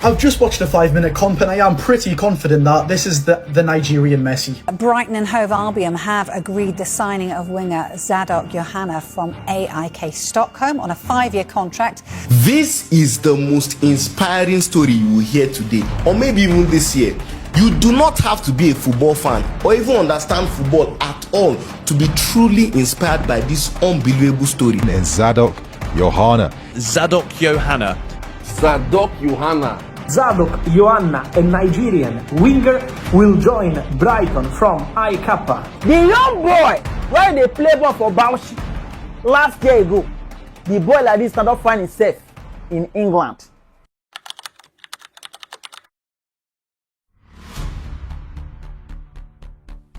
I've just watched a 5-minute comp and I am pretty confident that this is the Nigerian Messi. Brighton and Hove Albion have agreed the signing of winger Zadok Johanna from AIK Stockholm on a 5-year contract. This is the most inspiring story you will hear today, or maybe even this year. You do not have to be a football fan or even understand football at all to be truly inspired by this unbelievable story. And Zadok Johanna. Zadok Johanna. Zadok Johanna. Zadok Johanna, a Nigerian winger, will join Brighton from AIK. The young boy wey dey play ball for Bauchi last year ago, the boy like this cannot find himself in England.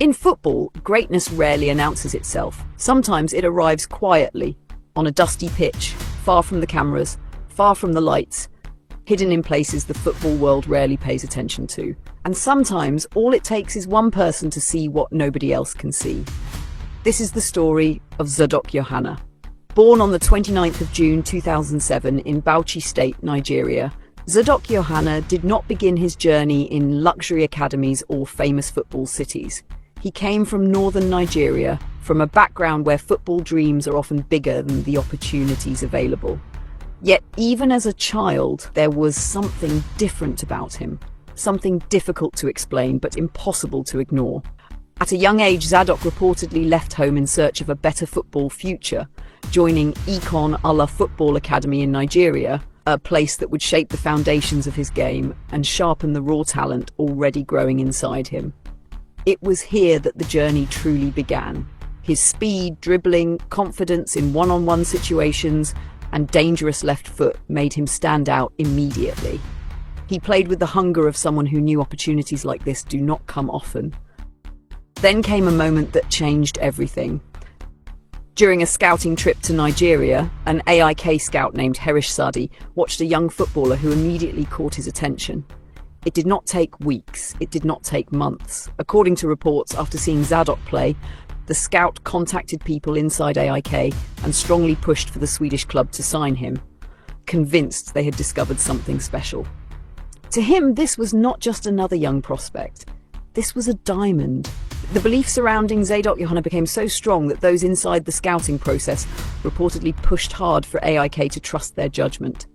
In football, greatness rarely announces itself. Sometimes it arrives quietly, on a dusty pitch, far from the cameras, far from the lights, hidden in places the football world rarely pays attention to. And sometimes all it takes is one person to see what nobody else can see. This is the story of Zadok Johanna. Born on the 29th of June 2007 in Bauchi State, Nigeria, Zadok Johanna did not begin his journey in luxury academies or famous football cities. He came from northern Nigeria, from a background where football dreams are often bigger than the opportunities available. Yet even as a child, there was something different about him, something difficult to explain but impossible to ignore. At a young age, Zadok reportedly left home in search of a better football future, joining Ikon Allah Football Academy in Nigeria, a place that would shape the foundations of his game and sharpen the raw talent already growing inside him. It was here that the journey truly began. His speed, dribbling, confidence in one-on-one situations, and dangerous left foot made him stand out immediately. He played with the hunger of someone who knew opportunities like this do not come often. Then came a moment that changed everything. During a scouting trip to Nigeria, an AIK scout named Herish Sadi watched a young footballer who immediately caught his attention. It did not take weeks, it did not take months. According to reports, after seeing Zadok play, the scout contacted people inside AIK and strongly pushed for the Swedish club to sign him, convinced they had discovered something special. To him, this was not just another young prospect. This was a diamond. The belief surrounding Zadok Johanna became so strong that those inside the scouting process reportedly pushed hard for AIK to trust their judgment.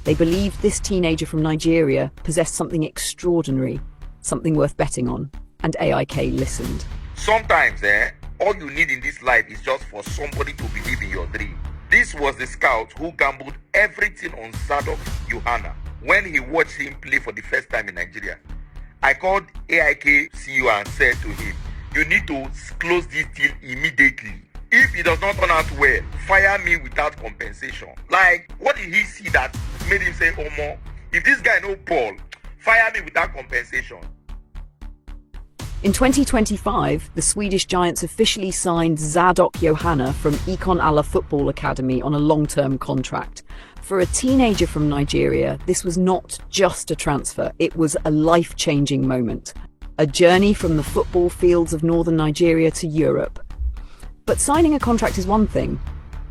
They believed this teenager from Nigeria possessed something extraordinary, something worth betting on, and AIK listened. Sometimes, all you need in this life is just for somebody to believe in your dream. This was the scout who gambled everything on Zadok Johanna when he watched him play for the first time in Nigeria. I called AIK CEO and said to him, "You need to close this deal immediately. If it does not turn out well, fire me without compensation." Like, what did he see that made him say, "Omo, if this guy no ball, fire me without compensation"? In 2025, the Swedish Giants officially signed Zadok Johanna from Ikon Allah Football Academy on a long-term contract. For a teenager from Nigeria, this was not just a transfer, it was a life-changing moment. A journey from the football fields of northern Nigeria to Europe. But signing a contract is one thing,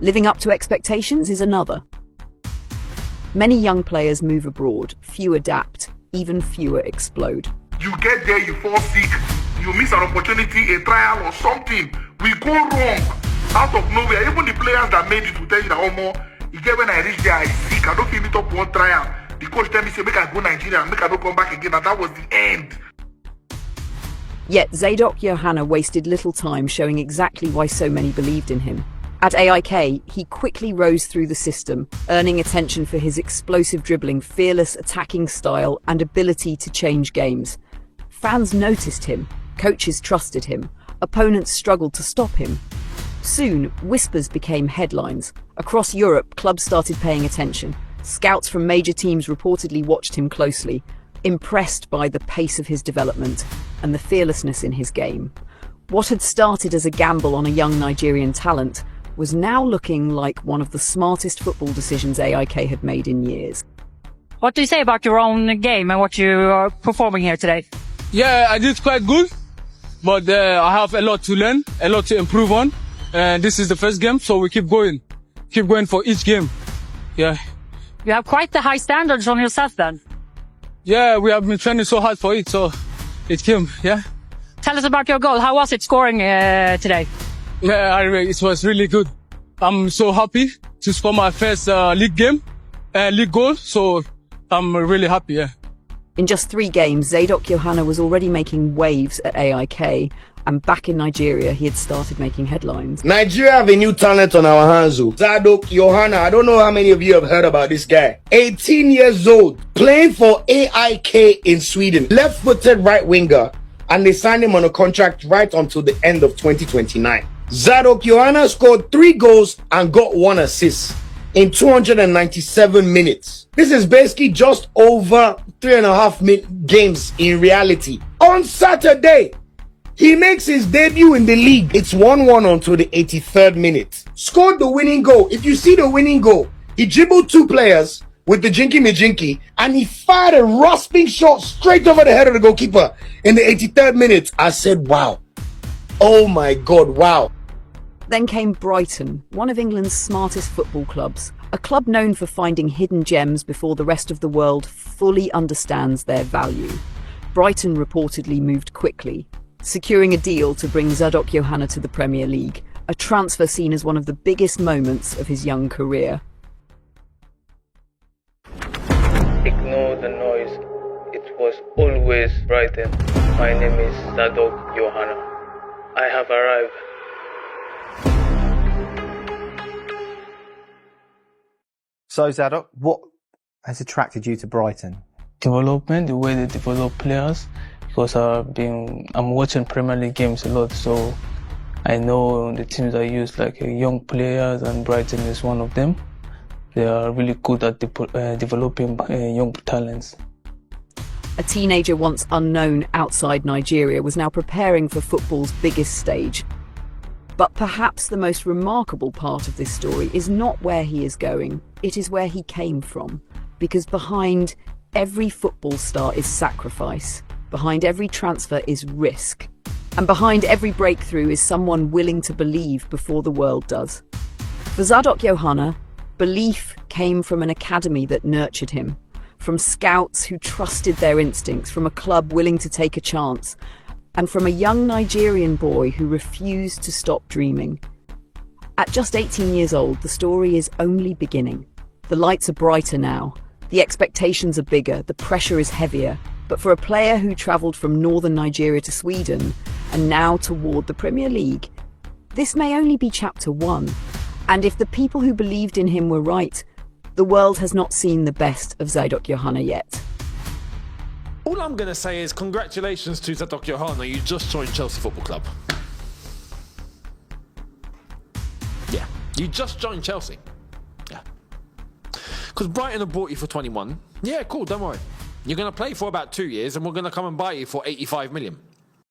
living up to expectations is another. Many young players move abroad, few adapt, even fewer explode. You get there, you fall sick, you miss an opportunity, a trial or something. We go wrong out of nowhere. Even the players that made it will tell you that, "Omo, you get when I reach there, I sick, I don't feel it up one trial. The coach tell me, say, make I go Nigeria, make I don't come back again," and that was the end. Yet Zadok Johanna wasted little time showing exactly why so many believed in him. At AIK, he quickly rose through the system, earning attention for his explosive dribbling, fearless attacking style, and ability to change games. Fans noticed him, coaches trusted him, opponents struggled to stop him. Soon, whispers became headlines. Across Europe, clubs started paying attention. Scouts from major teams reportedly watched him closely, impressed by the pace of his development and the fearlessness in his game. What had started as a gamble on a young Nigerian talent was now looking like one of the smartest football decisions AIK had made in years. What do you say about your own game and what you are performing here today? Yeah, I did quite good, but I have a lot to learn, a lot to improve on. And this is the first game, so we keep going for each game. Yeah. You have quite the high standards on yourself then. Yeah, we have been training so hard for it, so it came, yeah. Tell us about your goal. How was it scoring today? Yeah, it was really good. I'm so happy to score my first league goal, so I'm really happy, yeah. In just 3 games, Zadok Johanna was already making waves at AIK, and back in Nigeria, he had started making headlines. Nigeria have a new talent on our hands. Zadok Johanna. I don't know how many of you have heard about this guy. 18 years old, playing for AIK in Sweden. Left-footed right winger, and they signed him on a contract right until the end of 2029. Zadok Johanna scored 3 goals and got 1 assist in 297 minutes. This is basically just over 3.5 games in reality. On Saturday, he makes his debut in the league. It's 1-1 until the 83rd minute. Scored the winning goal. If you see the winning goal, he dribbled 2 players with the jinky mijinky, and he fired a rasping shot straight over the head of the goalkeeper in the 83rd minute. I said, wow. Oh my God, wow. Then came Brighton, one of England's smartest football clubs, a club known for finding hidden gems before the rest of the world fully understands their value. Brighton reportedly moved quickly, securing a deal to bring Zadok Johanna to the Premier League, a transfer seen as one of the biggest moments of his young career. Ignore the noise. It was always Brighton. My name is Zadok Johanna. I have arrived. So Zadok, what has attracted you to Brighton? Development, the way they develop players, because I'm watching Premier League games a lot, so I know the teams I use like young players, and Brighton is one of them. They are really good at developing young talents. A teenager once unknown outside Nigeria was now preparing for football's biggest stage. But perhaps the most remarkable part of this story is not where he is going, it is where he came from. Because behind every football star is sacrifice, behind every transfer is risk, and behind every breakthrough is someone willing to believe before the world does. For Zadok Johanna, belief came from an academy that nurtured him, from scouts who trusted their instincts, from a club willing to take a chance, and from a young Nigerian boy who refused to stop dreaming. At just 18 years old, the story is only beginning. The lights are brighter now, the expectations are bigger, the pressure is heavier. But for a player who travelled from northern Nigeria to Sweden, and now toward the Premier League, this may only be chapter 1. And if the people who believed in him were right, the world has not seen the best of Zadok Johanna yet. All I'm going to say is congratulations to Zadok Johanna, you just joined Chelsea Football Club. Yeah, you just joined Chelsea. Yeah. Because Brighton have bought you for 21. Yeah, cool, don't worry. You're going to play for about 2 years and we're going to come and buy you for 85 million.